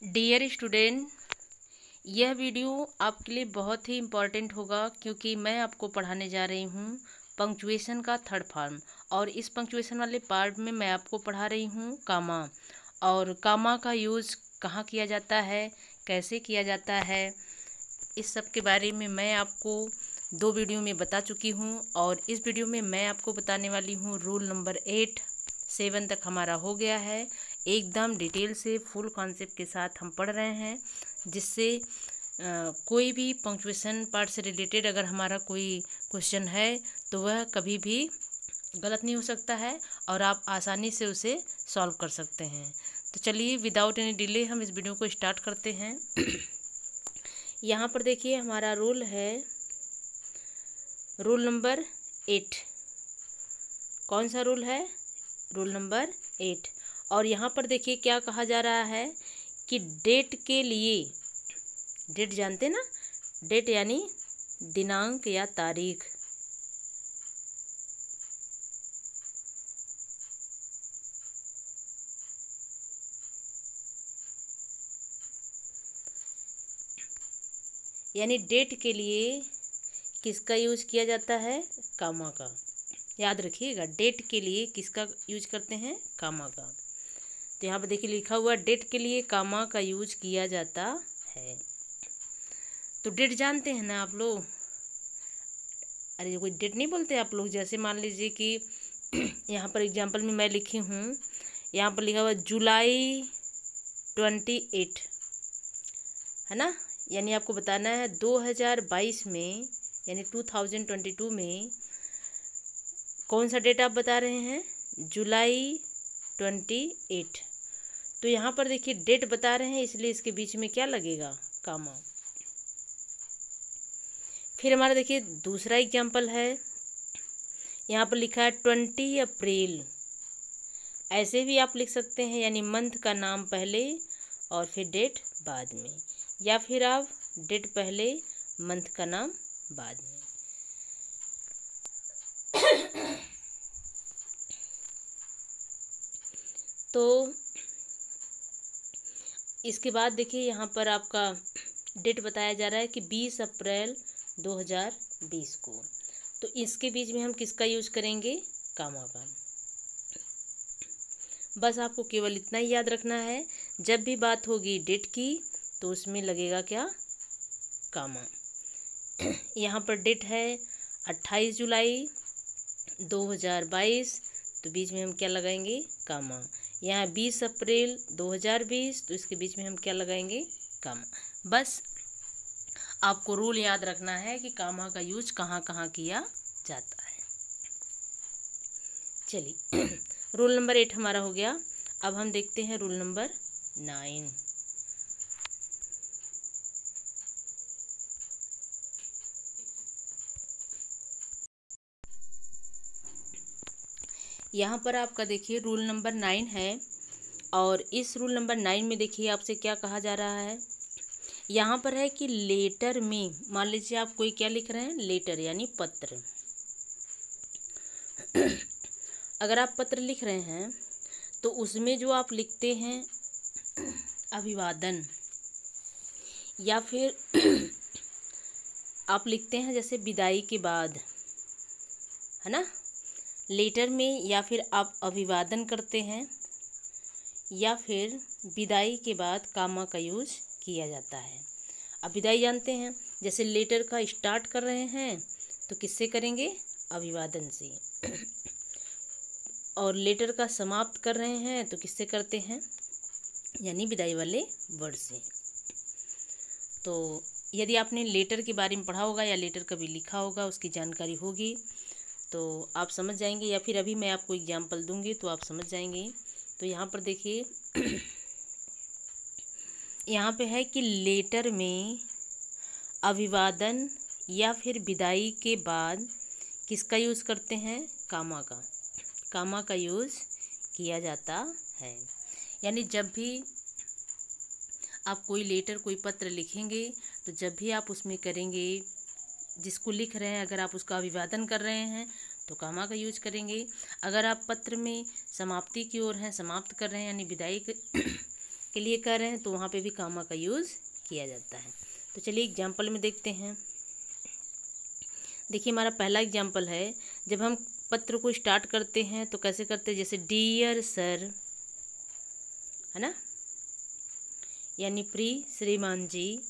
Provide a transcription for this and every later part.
Dear student, यह video आपके लिए बहुत ही इम्पॉर्टेंट होगा क्योंकि मैं आपको पढ़ाने जा रही हूँ पंक्चुएशन का थर्ड फॉर्म। और इस पंक्चुएशन वाले पार्ट में मैं आपको पढ़ा रही हूँ कामा। और कामा का यूज़ कहाँ किया जाता है, कैसे किया जाता है, इस सब के बारे में मैं आपको 2 वीडियो में बता चुकी हूँ। और इस वीडियो में मैं आपको बताने वाली हूँ रूल नंबर 8 7 तक हमारा हो गया है। एकदम डिटेल से फुल कॉन्सेप्ट के साथ हम पढ़ रहे हैं, जिससे कोई भी पंक्चुएशन पार्ट से रिलेटेड अगर हमारा कोई क्वेश्चन है तो वह कभी भी गलत नहीं हो सकता है और आप आसानी से उसे सॉल्व कर सकते हैं। तो चलिए विदाउट एनी डिले हम इस वीडियो को स्टार्ट करते हैं। यहाँ पर देखिए हमारा रूल है रूल नंबर 8। कौन सा रूल है? Rule number 8। और यहाँ पर देखिए क्या कहा जा रहा है कि डेट के लिए, डेट जानते ना, डेट यानी दिनांक या तारीख। यानी डेट के लिए किसका यूज किया जाता है? कामा का। याद रखिएगा, डेट के लिए किसका यूज करते हैं? कामा का। तो यहाँ पर देखिए लिखा हुआ डेट के लिए कामा का यूज किया जाता है। तो डेट जानते हैं ना आप लोग? अरे कोई डेट नहीं बोलते आप लोग? जैसे मान लीजिए कि यहाँ पर एग्जांपल में मैं लिखी हूँ, यहाँ पर लिखा हुआ जुलाई 28, है ना। यानी आपको बताना है 2022 में, यानी 2022 में कौन सा डेट आप बता रहे हैं? जुलाई 28। तो यहाँ पर देखिए डेट बता रहे हैं, इसलिए इसके बीच में क्या लगेगा? कामा। फिर हमारा देखिए दूसरा एग्जाम्पल है, यहाँ पर लिखा है 20 अप्रैल। ऐसे भी आप लिख सकते हैं, यानी मंथ का नाम पहले और फिर डेट बाद में, या फिर आप डेट पहले मंथ का नाम बाद में। तो इसके बाद देखिए यहाँ पर आपका डेट बताया जा रहा है कि 20 अप्रैल 2020 को। तो इसके बीच में हम किसका यूज करेंगे? कामा का। बस आपको केवल इतना ही याद रखना है, जब भी बात होगी डेट की तो उसमें लगेगा क्या? कामा। यहाँ पर डेट है 28 जुलाई 2022, तो बीच में हम क्या लगाएंगे? कामा। यहाँ 20 अप्रैल 2020, तो इसके बीच में हम क्या लगाएंगे? कामा। बस आपको रूल याद रखना है कि कामा का यूज कहाँ कहाँ किया जाता है। चलिए रूल नंबर 8 हमारा हो गया। अब हम देखते हैं रूल नंबर 9। यहाँ पर आपका देखिए रूल नंबर 9 है। और इस रूल नंबर 9 में देखिए आपसे क्या कहा जा रहा है। यहाँ पर है कि लेटर में, मान लीजिए आप कोई क्या लिख रहे हैं? लेटर यानी पत्र। अगर आप पत्र लिख रहे हैं तो उसमें जो आप लिखते हैं अभिवादन, या फिर आप लिखते हैं जैसे विदाई के बाद, है ना, लेटर में, या फिर आप अभिवादन करते हैं, या फिर विदाई के बाद कामा का यूज किया जाता है। अब विदाई जानते हैं, जैसे लेटर का स्टार्ट कर रहे हैं तो किससे करेंगे? अभिवादन से। और लेटर का समाप्त कर रहे हैं तो किससे करते हैं? यानी विदाई वाले वर्ड से। तो यदि आपने लेटर के बारे में पढ़ा होगा या लेटर कभी लिखा होगा, उसकी जानकारी होगी तो आप समझ जाएंगे, या फिर अभी मैं आपको एग्जाम्पल दूंगी तो आप समझ जाएंगे। तो यहाँ पर देखिए यहाँ पे है कि लेटर में अभिवादन या फिर विदाई के बाद किसका यूज़ करते हैं? कामा का। कामा का यूज़ किया जाता है। यानी जब भी आप कोई लेटर, कोई पत्र लिखेंगे तो जब भी आप उसमें करेंगे, जिसको लिख रहे हैं अगर आप उसका अभिवादन कर रहे हैं तो कामा का यूज करेंगे। अगर आप पत्र में समाप्ति की ओर हैं, समाप्त कर रहे हैं यानी विदाई के लिए कर रहे हैं तो वहाँ पे भी कामा का यूज़ किया जाता है। तो चलिए एग्जाम्पल में देखते हैं। देखिए हमारा पहला एग्जाम्पल है, जब हम पत्र को स्टार्ट करते हैं तो कैसे करते हैं, जैसे डियर सर, है ना, यानी प्रिय श्रीमान जी,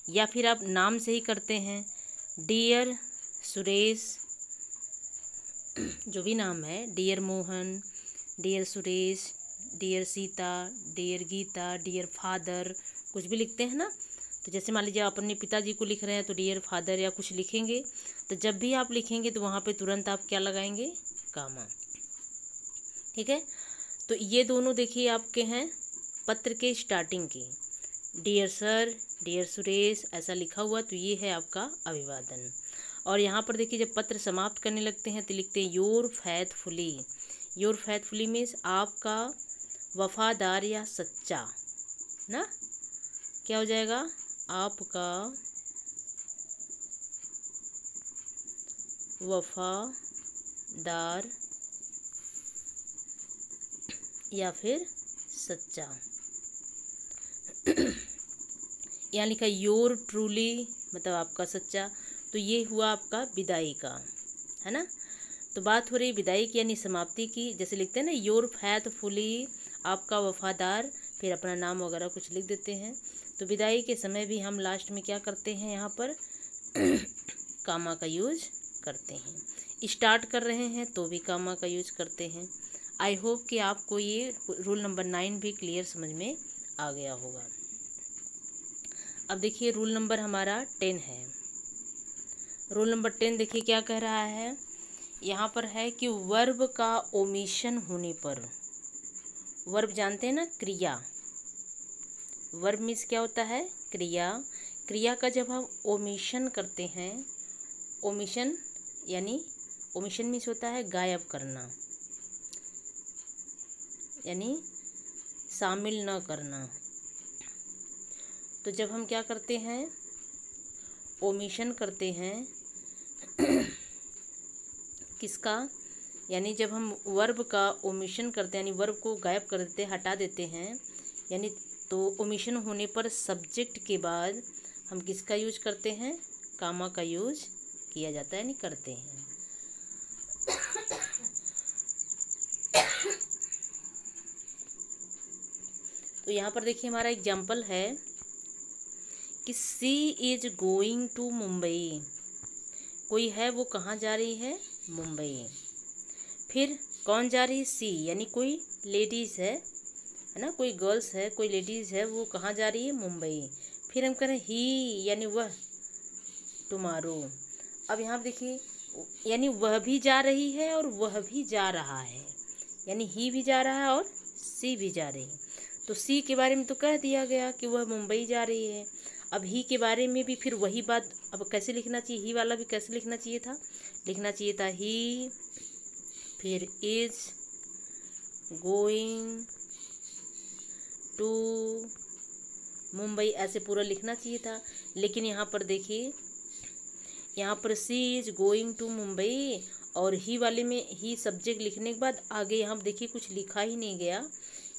या फिर आप नाम से ही करते हैं, डियर सुरेश, जो भी नाम है, dear Mohan, dear Suresh, dear Sita, dear Gita, dear father, कुछ भी लिखते हैं ना। तो जैसे मान लीजिए आप अपने पिताजी को लिख रहे हैं तो डियर फादर या कुछ लिखेंगे, तो जब भी आप लिखेंगे तो वहाँ पे तुरंत आप क्या लगाएंगे, कामा। ठीक है, तो ये दोनों देखिए आपके हैं पत्र के स्टार्टिंग की, डियर सर, डियर सुरेश, ऐसा लिखा हुआ, तो ये है आपका अभिवादन। और यहाँ पर देखिए जब पत्र समाप्त करने लगते हैं तो लिखते हैं योर फैथफुली। योर फैथफुली मीन्स आपका वफादार या सच्चा ना, क्या हो जाएगा, आपका वफादार या फिर सच्चा। यहाँ लिखा योर ट्रूली, मतलब आपका सच्चा। तो ये हुआ आपका विदाई का, है ना। तो बात हो रही विदाई की यानी समाप्ति की, जैसे लिखते हैं ना योर फैथफुली, आपका वफादार, फिर अपना नाम वगैरह कुछ लिख देते हैं। तो विदाई के समय भी हम लास्ट में क्या करते हैं, यहाँ पर कामा का यूज करते हैं। स्टार्ट कर रहे हैं तो भी कामा का यूज करते हैं। आई होप कि आपको ये रूल नंबर 9 भी क्लियर समझ में आ गया होगा। अब देखिए रूल नंबर हमारा 10 है। रूल नंबर 10 देखिए क्या कह रहा है, यहाँ पर है कि वर्ब का ओमिशन होने पर, वर्ब जानते हैं ना, क्रिया, वर्ब मीन्स क्या होता है, क्रिया। क्रिया का जब हम ओमिशन करते हैं, ओमिशन यानी ओमिशन मीन्स होता है गायब करना, यानी शामिल न करना। तो जब हम क्या करते हैं, ओमिशन करते हैं किसका, यानी जब हम वर्ब का ओमिशन करते हैं, यानी वर्ब को गायब कर देते, हटा देते हैं, यानी तो ओमिशन होने पर सब्जेक्ट के बाद हम किसका यूज करते हैं, कामा का यूज किया जाता है, यानी करते हैं। तो यहाँ पर देखिए हमारा एग्जाम्पल है कि सी इज गोइंग टू मुंबई, कोई है वो कहाँ जा रही है, मुंबई। फिर कौन जा रही है, सी, यानी कोई लेडीज़ है ना, कोई गर्ल्स है, कोई लेडीज़ है, वो कहाँ जा रही है, मुंबई। फिर हम करें ही, यानी वह, टुमारो। अब यहाँ देखिए यानी वह भी जा रही है और वह भी जा रहा है, यानी ही भी जा रहा है और सी भी जा रही है। तो सी के बारे में तो कह दिया गया कि वह मुंबई जा रही है। अब ही के बारे में भी फिर वही बात, अब कैसे लिखना चाहिए, ही वाला भी कैसे लिखना चाहिए था, लिखना चाहिए था ही, फिर इज गोइंग टू मुंबई, ऐसे पूरा लिखना चाहिए था। लेकिन यहाँ पर देखिए, यहाँ पर सी इज गोइंग टू मुंबई और ही वाले में ही सब्जेक्ट लिखने के बाद आगे यहाँ देखिए कुछ लिखा ही नहीं गया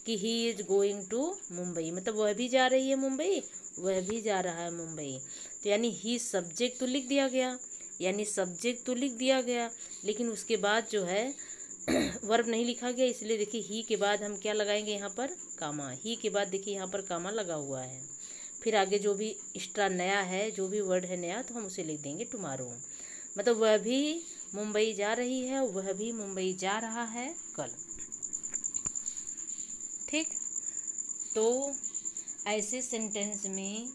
कि he is going to Mumbai, मतलब वह भी जा रही है मुंबई, वह भी जा रहा है मुंबई। तो यानी ही सब्जेक्ट तो लिख दिया गया, यानी सब्जेक्ट तो लिख दिया गया, लेकिन उसके बाद जो है वर्ब नहीं लिखा गया, इसलिए देखिए ही के बाद हम क्या लगाएंगे, यहाँ पर कामा। ही के बाद देखिए यहाँ पर कामा लगा हुआ है। फिर आगे जो भी एक्स्ट्रा नया है, जो भी वर्ड है नया, तो हम उसे लिख देंगे टुमारो, मतलब वह भी मुंबई जा रही है, वह भी मुंबई जा रहा है कल। ठीक, तो ऐसे सेंटेंस में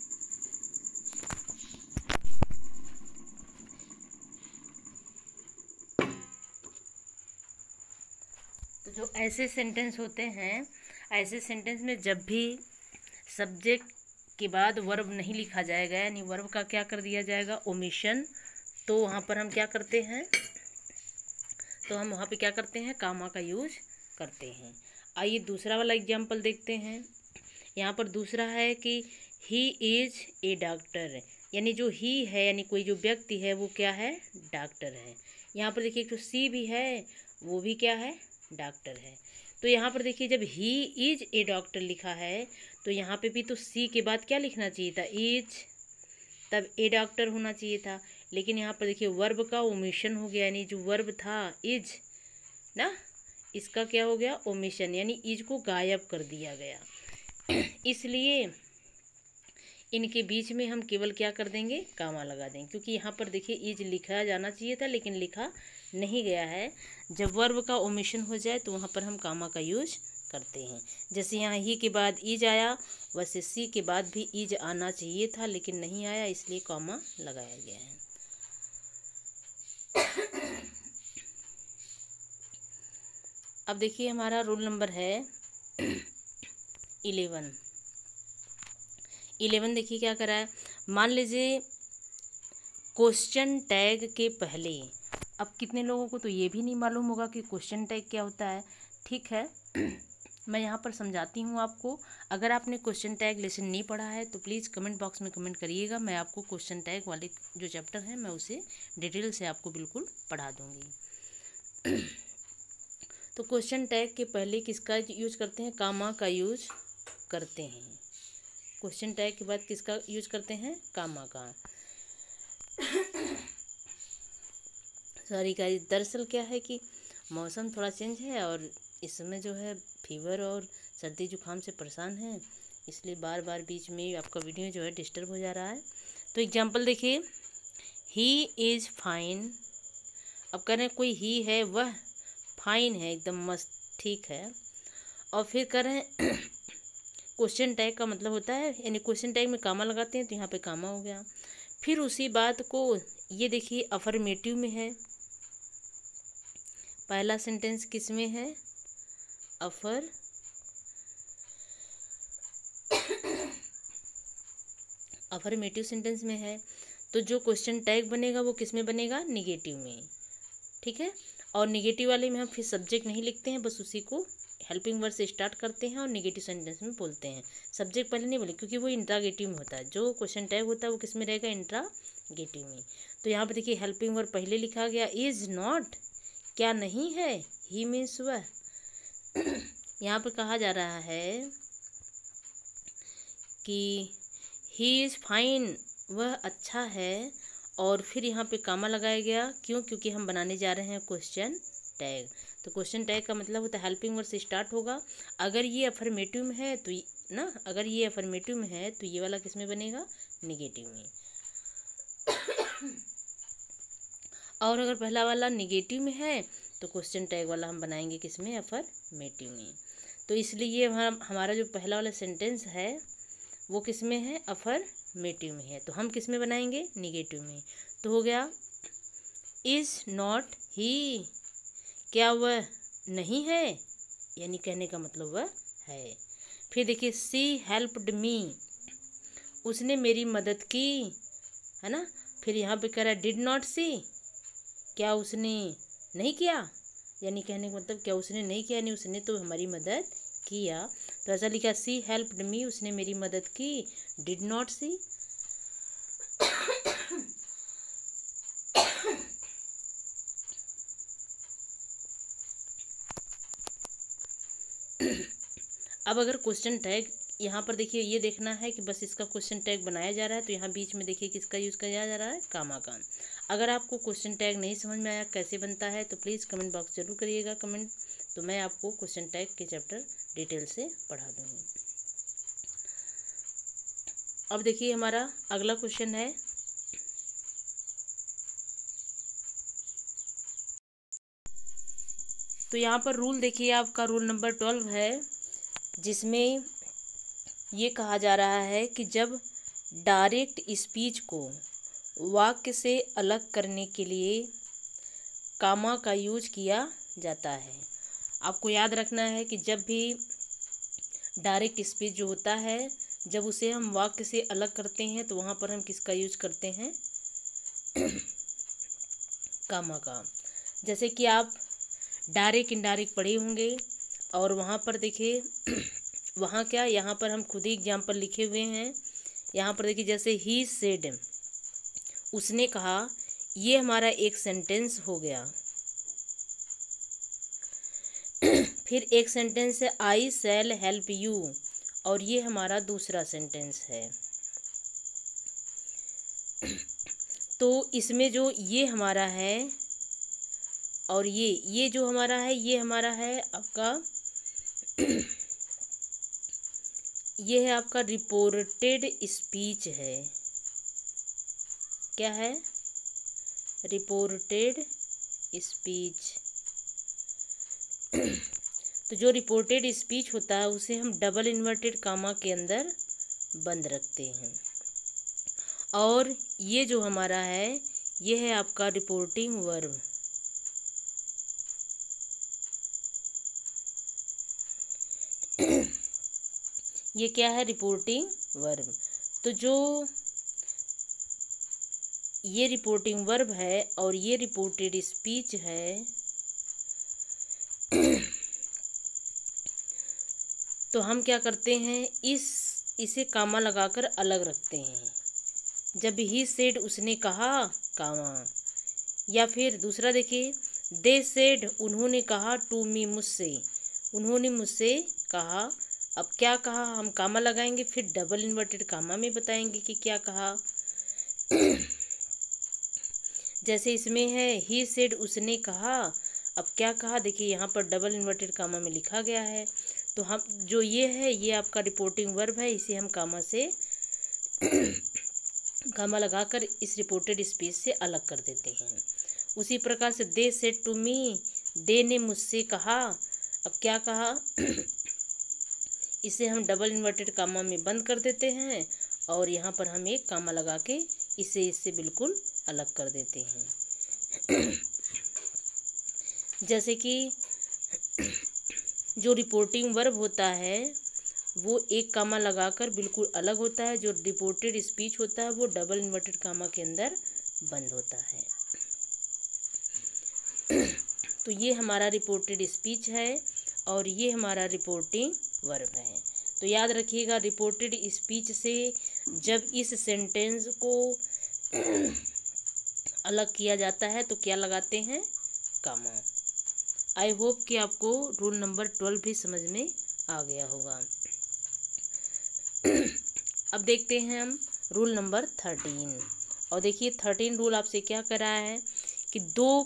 तो जो ऐसे सेंटेंस होते हैं, ऐसे सेंटेंस में जब भी सब्जेक्ट के बाद वर्ब नहीं लिखा जाएगा, यानी वर्ब का क्या कर दिया जाएगा, ओमिशन, तो वहाँ पर हम क्या करते हैं, तो हम वहाँ पे क्या करते हैं, कामा का यूज करते हैं। आइए दूसरा वाला एग्जाम्पल देखते हैं। यहाँ पर दूसरा है कि ही इज ए डॉक्टर, यानी जो ही है, यानी कोई जो व्यक्ति है वो क्या है, डॉक्टर है। यहाँ पर देखिए तो सी भी है, वो भी क्या है, डॉक्टर है। तो यहाँ पर देखिए जब ही इज ए डॉक्टर लिखा है तो यहाँ पे भी तो सी के बाद क्या लिखना चाहिए था, इज, तब ए डॉक्टर होना चाहिए था। लेकिन यहाँ पर देखिए वर्ब का ओमिशन हो गया, यानी जो वर्ब था इज ना, इसका क्या हो गया, ओमिशन, यानी इज को गायब कर दिया गया। इसलिए इनके बीच में हम केवल क्या कर देंगे, कामा लगा देंगे, क्योंकि यहाँ पर देखिए इज लिखा जाना चाहिए था लेकिन लिखा नहीं गया है। जब वर्ब का ओमिशन हो जाए तो वहाँ पर हम कामा का यूज करते हैं। जैसे यहाँ ही के बाद इज आया, वैसे सी के बाद भी इज आना चाहिए था लेकिन नहीं आया, इसलिए कामा लगाया गया है। अब देखिए हमारा रोल नंबर है 11। देखिए क्या करा है, मान लीजिए क्वेश्चन टैग के पहले, अब कितने लोगों को तो ये भी नहीं मालूम होगा कि क्वेश्चन टैग क्या होता है। ठीक है, मैं यहाँ पर समझाती हूँ आपको। अगर आपने क्वेश्चन टैग लेसन नहीं पढ़ा है तो प्लीज़ कमेंट बॉक्स में कमेंट करिएगा, मैं आपको क्वेश्चन टैग वाले जो चैप्टर है मैं उसे डिटेल से आपको बिल्कुल पढ़ा दूँगी। तो क्वेश्चन टैग के पहले किसका यूज करते हैं, कामा का यूज करते हैं। क्वेश्चन टैग के बाद किसका यूज करते हैं, कामा का। सॉरी गाइस, दरअसल क्या है कि मौसम थोड़ा चेंज है और इस समय जो है फीवर और सर्दी जुकाम से परेशान है, इसलिए बार बार बीच में आपका वीडियो जो है डिस्टर्ब हो जा रहा है। तो एग्जांपल देखिए, ही इज़ फाइन। अब कह रहे हैं कोई ही है, वह फाइन है, एकदम मस्त, ठीक है। और फिर कह रहे हैं क्वेश्चन टैग का मतलब होता है, यानी क्वेश्चन टैग में कामा लगाते हैं तो यहाँ पे कामा हो गया। फिर उसी बात को ये देखिए अफर्मेटिव में है, पहला सेंटेंस किस में है, अफर्मेटिव सेंटेंस में है। तो जो क्वेश्चन टैग बनेगा वो किस में बनेगा, निगेटिव में। ठीक है, और निगेटिव वाले में हम फिर सब्जेक्ट नहीं लिखते हैं, बस उसी को हेल्पिंग वर्ड से स्टार्ट करते हैं और नेगेटिव सेंटेंस में बोलते हैं। सब्जेक्ट पहले नहीं बोले क्योंकि वो इंट्रागेटिव में होता है। जो क्वेश्चन टैग होता है वो किस में रहेगा, इंट्रागेटिव में। तो यहाँ पर देखिए हेल्पिंग वर्ड पहले लिखा गया, इज नॉट, क्या नहीं है, ही मीन्स वह। यहाँ पर कहा जा रहा है कि ही इज़ फाइन, वह अच्छा है, और फिर यहाँ पे कामा लगाया गया, क्यों, क्योंकि हम बनाने जा रहे हैं क्वेश्चन टैग। तो क्वेश्चन टैग का मतलब होता है हेल्पिंग वर्ड से स्टार्ट होगा। अगर ये अफर्मेटिव में है तो ना, अगर ये अफर्मेटिव में है तो ये वाला किस में बनेगा, निगेटिव में। और अगर पहला वाला निगेटिव में है तो क्वेश्चन टैग वाला हम बनाएंगे किस में, अफर्मेटिव में। तो इसलिए हमारा जो पहला वाला सेंटेंस है वो किस में है, अफर्मेटिव में है, तो हम किस में बनाएंगे, निगेटिव में। तो हो गया इज़ नॉट ही, क्या वह नहीं है, यानी कहने का मतलब वह है। फिर देखिए सी हेल्प्ड मी, उसने मेरी मदद की, है ना। फिर यहाँ पे कह रहा है डिड नॉट सी, क्या उसने नहीं किया, यानी कहने का मतलब क्या उसने नहीं किया, यानी उसने तो हमारी मदद किया। तो ऐसा लिखा, सी हेल्प्ड मी, उसने मेरी मदद की, डिड नॉट सी। अब अगर क्वेश्चन टैग यहाँ पर देखिए, ये देखना है कि बस इसका क्वेश्चन टैग बनाया जा रहा है, तो यहाँ बीच में देखिए किसका यूज़ किया जा रहा है, कामा का। अगर आपको क्वेश्चन टैग नहीं समझ में आया कैसे बनता है तो प्लीज़ कमेंट बॉक्स जरूर करिएगा कमेंट, तो मैं आपको क्वेश्चन टैग के चैप्टर डिटेल से पढ़ा दूँगी। अब देखिए हमारा अगला क्वेश्चन है, तो यहाँ पर रूल देखिए आपका रूल नंबर 12 है, जिसमें ये कहा जा रहा है कि जब डायरेक्ट स्पीच को वाक्य से अलग करने के लिए कामा का यूज किया जाता है। आपको याद रखना है कि जब भी डायरेक्ट स्पीच जो होता है, जब उसे हम वाक्य से अलग करते हैं तो वहाँ पर हम किसका यूज करते हैं, कामा का। जैसे कि आप डायरेक्ट इनडायरेक्ट पढ़े होंगे और वहाँ पर देखिए वहाँ क्या, यहाँ पर हम खुद ही एग्जाम्पल लिखे हुए हैं। यहाँ पर देखिए जैसे ही सेड, उसने कहा, ये हमारा एक सेंटेंस हो गया। फिर एक सेंटेंस है आई शैल हेल्प यू, और ये हमारा दूसरा सेंटेंस है। तो इसमें जो ये हमारा है और ये जो हमारा है, ये हमारा है आपका ये है आपका रिपोर्टेड स्पीच है। क्या है? Reported speech. तो जो रिपोर्टेड स्पीच होता है उसे हम डबल इन्वर्टेड कामा के अंदर बंद रखते हैं। और ये जो हमारा है ये है आपका रिपोर्टिंग वर्ब। ये क्या है? Reporting verb. तो जो ये रिपोर्टिंग वर्ब है और ये रिपोर्टेड स्पीच है, तो हम क्या करते हैं, इसे कामा लगाकर अलग रखते हैं। जब ही सेड उसने कहा कामा, या फिर दूसरा देखिए, दे सेड उन्होंने कहा टू मी मुझसे, उन्होंने मुझसे कहा। अब क्या कहा हम कामा लगाएंगे, फिर डबल इन्वर्टेड कामा में बताएंगे कि क्या कहा। जैसे इसमें है ही सेड उसने कहा, अब क्या कहा देखिए यहाँ पर डबल इन्वर्टेड कामा में लिखा गया है। तो हम जो ये है ये आपका रिपोर्टिंग वर्ब है, इसे हम कामा से कामा लगाकर इस रिपोर्टेड स्पीच से अलग कर देते हैं। उसी प्रकार से दे सेड टू मी, दे ने मुझसे कहा, अब क्या कहा इसे हम डबल इन्वर्टेड कामा में बंद कर देते हैं और यहाँ पर हम एक कामा लगा के इससे बिल्कुल अलग कर देते हैं। जैसे कि जो रिपोर्टिंग वर्ब होता है वो एक कामा लगाकर बिल्कुल अलग होता है, जो रिपोर्टेड स्पीच होता है वो डबल इन्वर्टेड कामा के अंदर बंद होता है। तो ये हमारा रिपोर्टेड स्पीच है और ये हमारा रिपोर्टिंग वर्ब है। तो याद रखिएगा, रिपोर्टेड स्पीच से जब इस सेंटेंस को अलग किया जाता है तो क्या लगाते हैं? कामा। आई होप कि आपको रूल नंबर 12 भी समझ में आ गया होगा। अब देखते हैं हम रूल नंबर 13। और देखिए 13 रूल आपसे क्या कर रहा है कि दो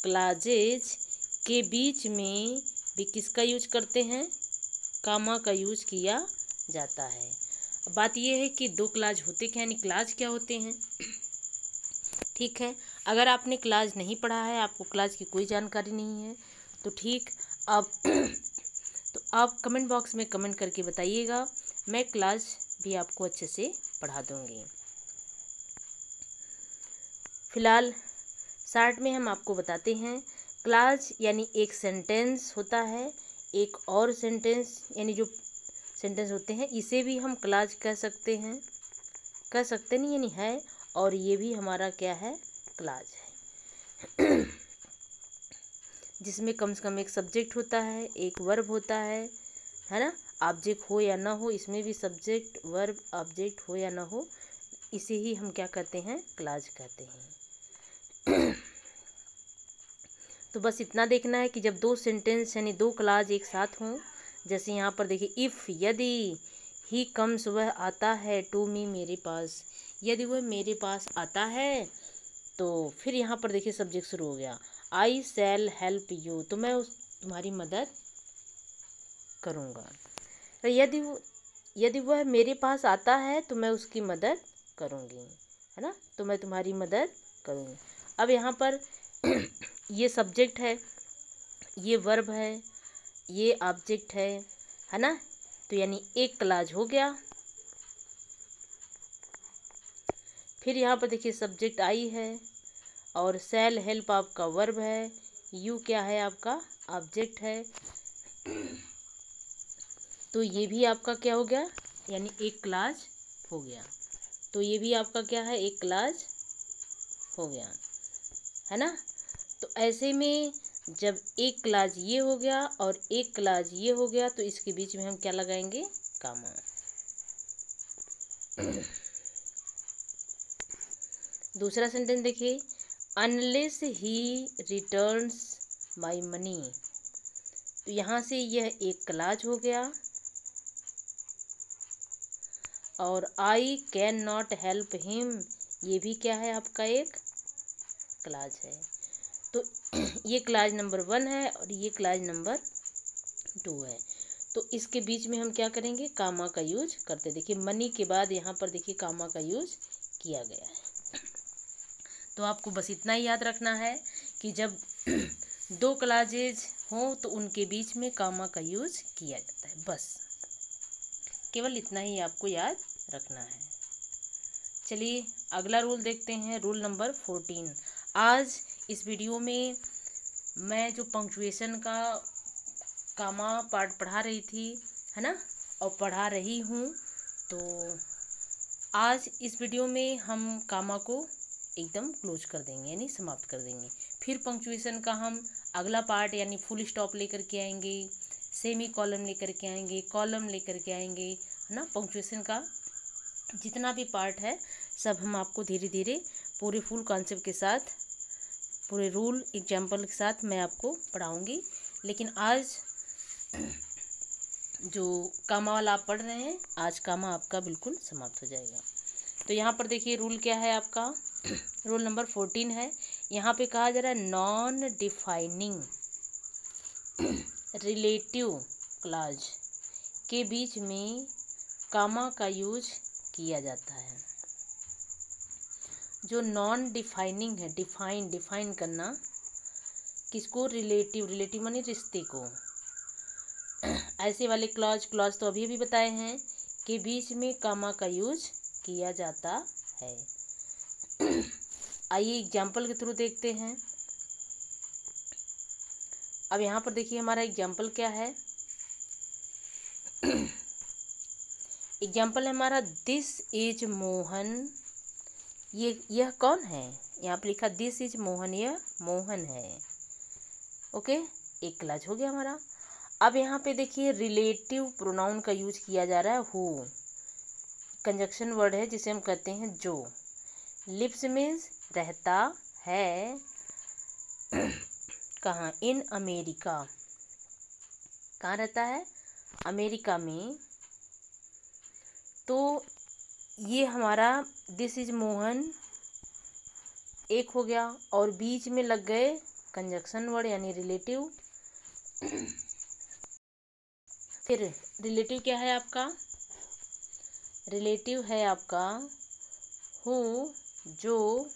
क्लॉजेज के बीच में भी किसका यूज करते हैं? कामा का यूज किया जाता है। अब बात यह है कि दो क्लॉज होते क्या, यानी क्लॉज क्या होते हैं। ठीक है, अगर आपने क्लॉज नहीं पढ़ा है, आपको क्लॉज की कोई जानकारी नहीं है, तो ठीक आप कमेंट बॉक्स में कमेंट करके बताइएगा, मैं क्लॉज भी आपको अच्छे से पढ़ा दूंगी। फिलहाल शॉर्ट में हम आपको बताते हैं, क्लॉज यानी एक सेंटेंस होता है, एक और सेंटेंस यानी जो सेंटेंस होते हैं इसे भी हम क्लॉज कह सकते हैं, कह सकते नहीं यानी है, और ये भी हमारा क्या है? क्लॉज है। जिसमें कम से कम एक सब्जेक्ट होता है, एक वर्ब होता है ना, ऑब्जेक्ट हो या ना हो, इसमें भी सब्जेक्ट वर्ब ऑब्जेक्ट हो या ना हो, इसे ही हम क्या कहते हैं? क्लॉज कहते हैं। तो बस इतना देखना है कि जब दो सेंटेंस यानी दो क्लॉज एक साथ हों, जैसे यहाँ पर देखिए, इफ़ यदि ही कम्स वह आता है टू मी मेरे पास, यदि वह मेरे पास आता है, तो फिर यहाँ पर देखिए सब्जेक्ट शुरू हो गया, आई शैल हेल्प यू, तो मैं तुम्हारी मदद करूँगा। तो यदि वह मेरे पास आता है तो मैं उसकी मदद करूँगी, है ना, तो मैं तुम्हारी मदद करूँगी। अब यहाँ पर ये सब्जेक्ट है, ये वर्ब है, ये ऑब्जेक्ट है ना, तो यानी एक क्लॉज हो गया। फिर यहाँ पर देखिए सब्जेक्ट आई है और शैल हेल्प आपका वर्ब है, यू क्या है? आपका ऑब्जेक्ट है। तो ये भी आपका क्या हो गया? यानी एक क्लॉज हो गया। तो ये भी आपका क्या है? एक क्लॉज हो गया, है ना। तो ऐसे में जब एक क्लॉज ये हो गया और एक क्लॉज ये हो गया तो इसके बीच में हम क्या लगाएंगे? कामा। दूसरा सेंटेंस देखिए, unless he returns my money. तो यहाँ से यह एक क्लाज हो गया, और I can not help him, ये भी क्या है आपका एक क्लाज है। तो ये क्लाज नंबर 1 है और ये क्लाज नंबर 2 है। तो इसके बीच में हम क्या करेंगे, कामा का यूज करते। देखिए मनी के बाद यहाँ पर देखिए कामा का यूज किया गया है। तो आपको बस इतना ही याद रखना है कि जब 2 क्लाजेज हों तो उनके बीच में कामा का यूज किया जाता है। बस केवल इतना ही आपको याद रखना है। चलिए अगला रूल देखते हैं, रूल नंबर 14। आज इस वीडियो में मैं जो पंक्चुएशन का कामा पार्ट पढ़ा रही थी, है ना, और पढ़ा रही हूँ, तो आज इस वीडियो में हम कामा को एकदम क्लोज कर देंगे, यानी समाप्त कर देंगे। फिर पंक्चुएशन का हम अगला पार्ट यानी फुल स्टॉप लेकर के आएंगे, सेमी कॉलम लेकर के आएंगे, कॉलम लेकर के आएंगे, है ना। पंक्चुएशन का जितना भी पार्ट है सब हम आपको धीरे धीरे पूरे फुल कॉन्सेप्ट के साथ, पूरे रूल एग्जाम्पल के साथ मैं आपको पढ़ाऊँगी। लेकिन आज जो कामा वाला आप पढ़ रहे हैं, आज कामा आपका बिल्कुल समाप्त हो जाएगा। तो यहाँ पर देखिए रूल क्या है आपका, रूल नंबर 14 है। यहाँ पे कहा जा रहा है नॉन डिफाइनिंग रिलेटिव क्लॉज के बीच में कामा का यूज किया जाता है। जो नॉन डिफाइनिंग है, डिफाइन करना किसको, रिलेटिव माने रिश्ते को, ऐसे वाले क्लॉज तो अभी भी बताए हैं के बीच में कामा का यूज किया जाता है। आइए एग्जाम्पल के थ्रू देखते हैं। अब यहाँ पर देखिए हमारा एग्जाम्पल क्या है। एग्जाम्पल है हमारा दिस इज मोहन। यह कौन है, यहाँ पर लिखा दिस इज मोहन, यह मोहन है। ओके, एक क्लॉज हो गया हमारा। अब यहाँ पे देखिए रिलेटिव प्रोनाउन का यूज किया जा रहा है हु, कंजक्शन वर्ड है जिसे हम कहते हैं जो। लिव्स मीन्स रहता है कहाँ, इन अमेरिका। कहाँ रहता है, अमेरिका में। तो ये हमारा दिस इज मोहन एक हो गया, और बीच में लग गए कंजक्शन वर्ड यानी रिलेटिव। फिर रिलेटिव क्या है आपका, रिलेटिव है आपका हु, जो,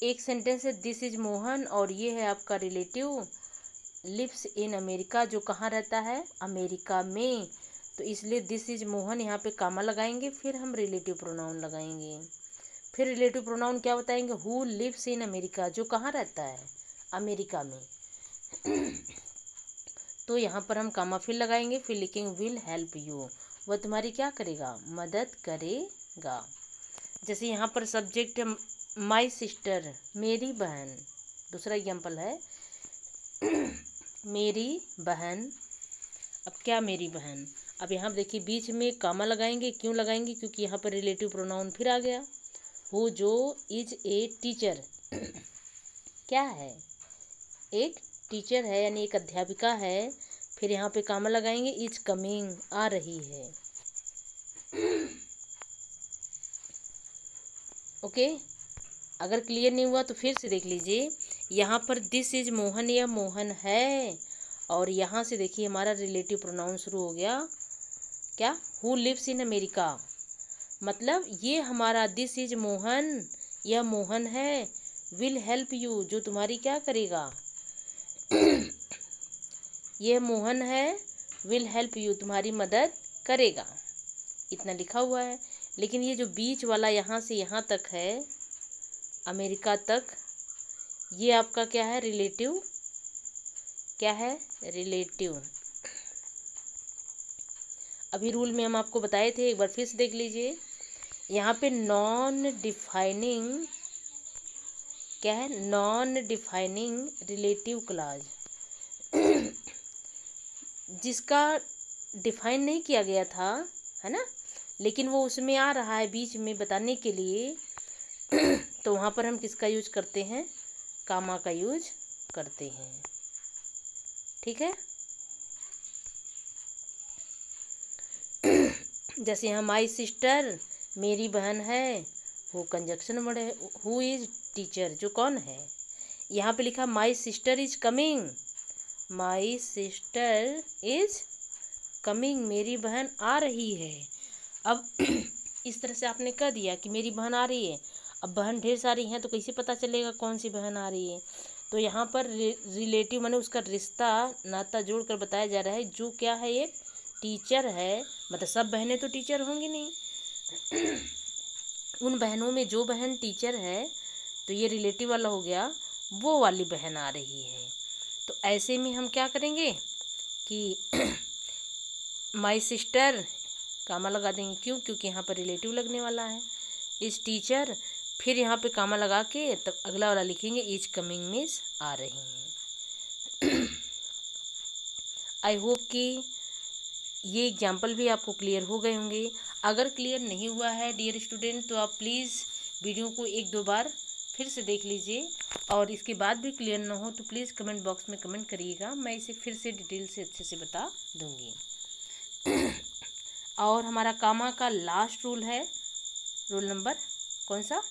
एक सेंटेंस है दिस इज मोहन और ये है आपका रिलेटिव लिव्स इन अमेरिका, जो कहाँ रहता है, अमेरिका में। तो इसलिए दिस इज मोहन यहाँ पे कामा लगाएंगे, फिर हम रिलेटिव प्रोनाउन लगाएंगे। फिर रिलेटिव प्रोनाउन क्या बताएंगे, हु लिव्स इन अमेरिका, जो कहाँ रहता है, अमेरिका में। तो यहाँ पर हम कामा फिर लगाएंगे, फिर लिखेंगे विल हेल्प यू, वह तुम्हारी क्या करेगा, मदद करेगा। जैसे यहाँ पर सब्जेक्ट है माई सिस्टर, मेरी बहन। दूसरा एग्जाम्पल है मेरी बहन। अब क्या मेरी बहन, अब यहाँ देखिए बीच में कामा लगाएंगे, क्यों लगाएंगे, क्योंकि यहाँ पर रिलेटिव प्रोनाउन फिर आ गया। वो जो इज ए टीचर, क्या है, एक टीचर है यानी एक अध्यापिका है। फिर यहाँ पे कामा लगाएंगे, इज कमिंग, आ रही है। ओके, अगर क्लियर नहीं हुआ तो फिर से देख लीजिए। यहाँ पर दिस इज मोहन, यह मोहन है, और यहाँ से देखिए हमारा रिलेटिव प्रोनाउन शुरू हो गया, क्या, हु लिव्स इन अमेरिका। मतलब ये हमारा दिस इज मोहन, यह मोहन है, विल हेल्प यू, जो तुम्हारी क्या करेगा, यह मोहन है, विल हेल्प यू, तुम्हारी मदद करेगा। इतना लिखा हुआ है। लेकिन ये जो बीच वाला यहाँ से यहाँ तक है, अमेरिका तक, ये आपका क्या है, रिलेटिव, क्या है, रिलेटिव। अभी रूल में हम आपको बताए थे, एक बार फिर से देख लीजिए। यहाँ पे नॉन डिफाइनिंग क्या है, नॉन डिफाइनिंग रिलेटिव क्लॉज, जिसका डिफाइन नहीं किया गया था, है ना, लेकिन वो उसमें आ रहा है बीच में बताने के लिए तो वहाँ पर हम किसका यूज करते हैं, कामा का यूज करते हैं। ठीक है, जैसे यहाँ माई सिस्टर, मेरी बहन है, वो कंजक्शन वर्ड है। हु इज टीचर, जो कौन है, यहाँ पे लिखा my sister is coming, my sister is coming, मेरी बहन आ रही है। अब इस तरह से आपने कह दिया कि मेरी बहन आ रही है। अब बहन ढेर सारी हैं तो कैसे पता चलेगा कौन सी बहन आ रही है, तो यहाँ पर रिलेटिव माने उसका रिश्ता नाता जोड़कर बताया जा रहा है, जो क्या है, एक टीचर है। मतलब सब बहनें तो टीचर होंगी नहीं उन बहनों में जो बहन टीचर है, तो ये रिलेटिव वाला हो गया, वो वाली बहन आ रही है। तो ऐसे में हम क्या करेंगे कि माई सिस्टर कामा लगा देंगे, क्यों, क्योंकि यहाँ पर रिलेटिव लगने वाला है। इस टीचर, फिर यहाँ पे कामा लगा के तब अगला वाला लिखेंगे इज कमिंग मीन्स आ रही हैं। आई होप कि ये एग्जाम्पल भी आपको क्लियर हो गए होंगे। अगर क्लियर नहीं हुआ है डियर स्टूडेंट, तो आप प्लीज़ वीडियो को 1-2 बार फिर से देख लीजिए, और इसके बाद भी क्लियर ना हो तो प्लीज़ कमेंट बॉक्स में कमेंट करिएगा, मैं इसे फिर से डिटेल से अच्छे से बता दूँगी। और हमारा कामा का लास्ट रूल है, रूल नंबर कौन सा,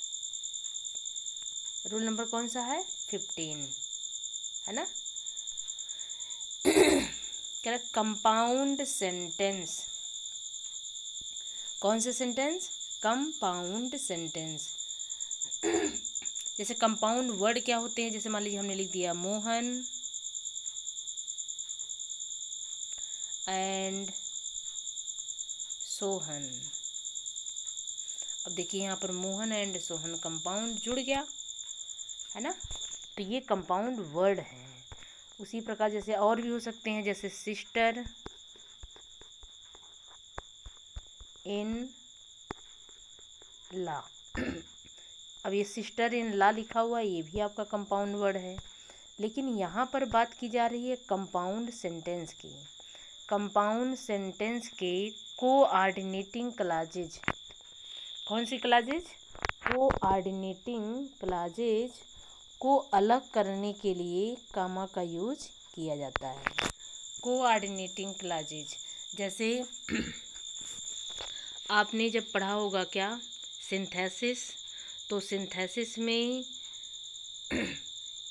रूल नंबर कौन सा है, 15, है ना। क्या, कंपाउंड सेंटेंस, कौन से सेंटेंस, कंपाउंड सेंटेंस। जैसे कंपाउंड वर्ड क्या होते हैं, जैसे मान लीजिए हमने लिख दिया मोहन एंड सोहन। अब देखिए यहाँ पर मोहन एंड सोहन कंपाउंड जुड़ गया, है ना, तो ये कंपाउंड वर्ड है। उसी प्रकार जैसे और भी हो सकते हैं, जैसे सिस्टर इन ला। अब ये सिस्टर इन ला लिखा हुआ है, ये भी आपका कंपाउंड वर्ड है, लेकिन यहाँ पर बात की जा रही है कंपाउंड सेंटेंस की। कंपाउंड सेंटेंस के कोऑर्डिनेटिंग क्लॉजेज, कौन सी क्लॉजेज, कोऑर्डिनेटिंग क्लॉजेज को अलग करने के लिए कामा का यूज किया जाता है। कोऑर्डिनेटिंग क्लॉजेज, जैसे आपने जब पढ़ा होगा क्या, सिंथेसिस, तो सिंथेसिस में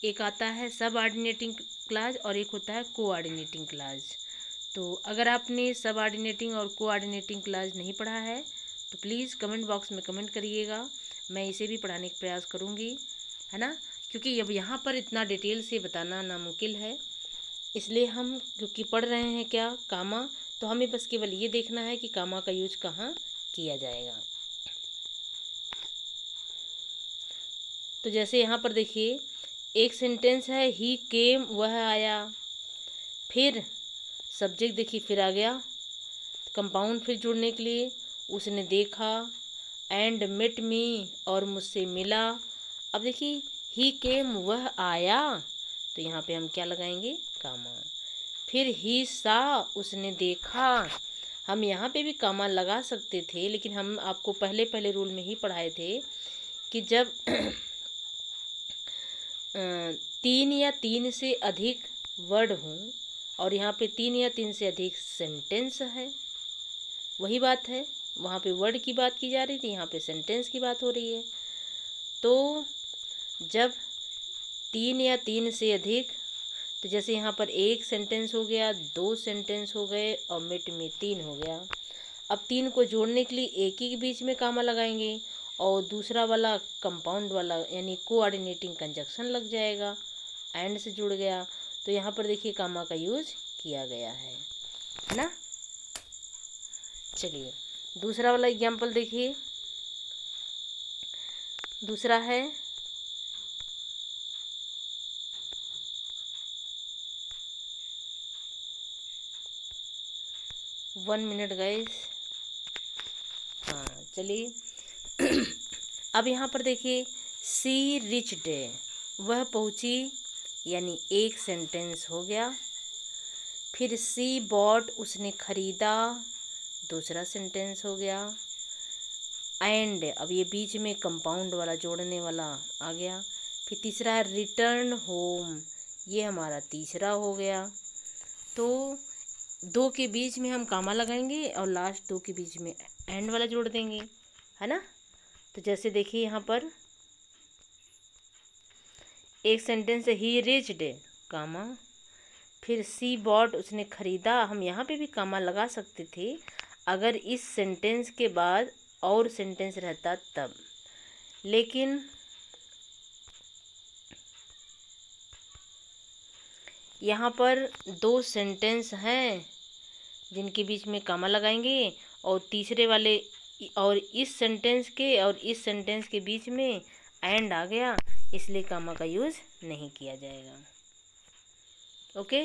एक आता है सबऑर्डिनेटिंग क्लॉज और एक होता है कोऑर्डिनेटिंग क्लॉज। तो अगर आपने सबऑर्डिनेटिंग और कोऑर्डिनेटिंग क्लॉज नहीं पढ़ा है तो प्लीज़ कमेंट बॉक्स में कमेंट करिएगा, मैं इसे भी पढ़ाने का प्रयास करूँगी, है ना, क्योंकि अब यहाँ पर इतना डिटेल से बताना नामुमकिन है, इसलिए हम क्योंकि पढ़ रहे हैं क्या, कामा, तो हमें बस केवल ये देखना है कि कामा का यूज कहाँ किया जाएगा। तो जैसे यहाँ पर देखिए एक सेंटेंस है, ही केम, वह आया, फिर सब्जेक्ट देखिए फिर आ गया कंपाउंड, फिर जुड़ने के लिए उसने देखा, एंड मेट मी, और मुझसे मिला। अब देखिए ही केम, वह आया, तो यहाँ पे हम क्या लगाएंगे, कामा। फिर ही सा, उसने देखा, हम यहाँ पे भी कामा लगा सकते थे, लेकिन हम आपको पहले रूल में ही पढ़ाए थे कि जब 3 या 3 से अधिक वर्ड हों, और यहाँ पे 3 या 3 से अधिक सेंटेंस है, वही बात है, वहाँ पे वर्ड की बात की जा रही थी, यहाँ पे सेंटेंस की बात हो रही है। तो जब 3 या 3 से अधिक, तो जैसे यहाँ पर एक सेंटेंस हो गया, 2 सेंटेंस हो गए, और मिट में 3 हो गया। अब 3 को जोड़ने के लिए एक ही के बीच में कामा लगाएंगे, और दूसरा वाला कंपाउंड वाला यानी कोऑर्डिनेटिंग कंजक्शन लग जाएगा, एंड से जुड़ गया, तो यहाँ पर देखिए कामा का यूज किया गया है ना। चलिए दूसरा वाला एग्जाम्पल देखिए, दूसरा है वन मिनट गाइस, हाँ चलिए। अब यहाँ पर देखिए सी रिच्ड, वह पहुँची, यानी एक सेंटेंस हो गया। फिर सी बॉट, उसने खरीदा, दूसरा सेंटेंस हो गया। एंड, अब ये बीच में कंपाउंड वाला जोड़ने वाला आ गया। फिर तीसरा है रिटर्न होम, ये हमारा तीसरा हो गया। तो दो के बीच में हम कामा लगाएंगे और लास्ट दो के बीच में एंड वाला जोड़ देंगे, है ना। तो जैसे देखिए यहाँ पर एक सेंटेंस है ही रिच्ड, कामा, फिर सी बॉट, उसने खरीदा, हम यहाँ पे भी कामा लगा सकते थे अगर इस सेंटेंस के बाद और सेंटेंस रहता तब, लेकिन यहाँ पर दो सेंटेंस हैं जिनके बीच में कामा लगाएंगे और तीसरे वाले और इस सेंटेंस के और इस सेंटेंस के बीच में एंड आ गया, इसलिए कामा का यूज़ नहीं किया जाएगा। ओके,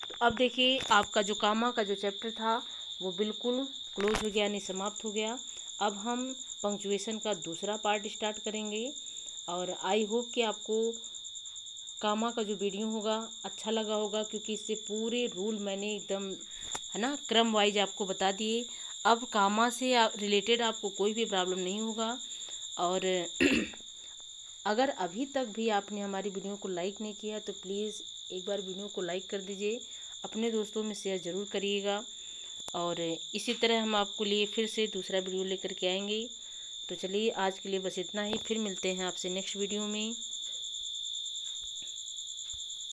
तो अब देखिए आपका जो कामा का जो चैप्टर था वो बिल्कुल क्लोज हो गया, यानी समाप्त हो गया। अब हम पंक्चुएशन का दूसरा पार्ट स्टार्ट करेंगे और आई होप कि आपको कामा का जो वीडियो होगा अच्छा लगा होगा, क्योंकि इससे पूरे रूल मैंने एकदम, है ना, क्रम वाइज आपको बता दिए। अब कामा से रिलेटेड आपको कोई भी प्रॉब्लम नहीं होगा। और अगर अभी तक भी आपने हमारी वीडियो को लाइक नहीं किया तो प्लीज़ एक बार वीडियो को लाइक कर दीजिए, अपने दोस्तों में शेयर ज़रूर करिएगा। और इसी तरह हम आपको लिए फिर से दूसरा वीडियो लेकर के आएंगे। तो चलिए आज के लिए बस इतना ही, फिर मिलते हैं आपसे नेक्स्ट वीडियो में।